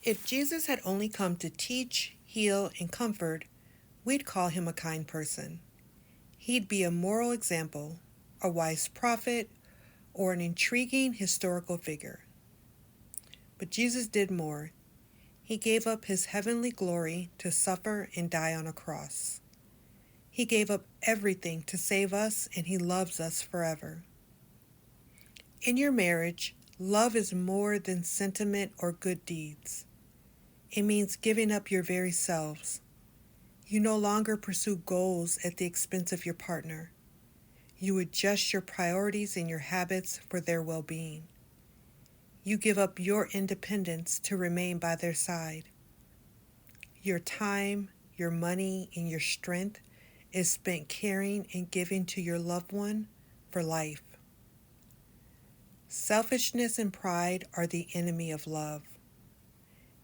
If Jesus had only come to teach, heal, and comfort, we'd call him a kind person. He'd be a moral example, a wise prophet, or an intriguing historical figure. But Jesus did more. He gave up his heavenly glory to suffer and die on a cross. He gave up everything to save us, and he loves us forever. In your marriage, love is more than sentiment or good deeds. It means giving up your very selves. You no longer pursue goals at the expense of your partner. You adjust your priorities and your habits for their well-being. You give up your independence to remain by their side. Your time, your money, and your strength is spent caring and giving to your loved one for life. Selfishness and pride are the enemy of love.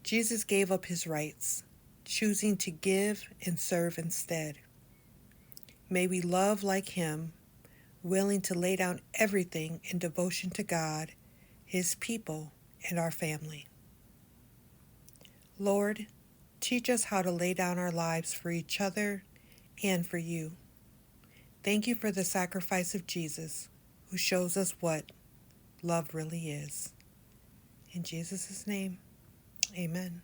Jesus gave up his rights, choosing to give and serve instead. May we love like him, willing to lay down everything in devotion to God, his people, and our family. Lord, teach us how to lay down our lives for each other and for you. Thank you for the sacrifice of Jesus, who shows us what love really is. In Jesus' name, amen.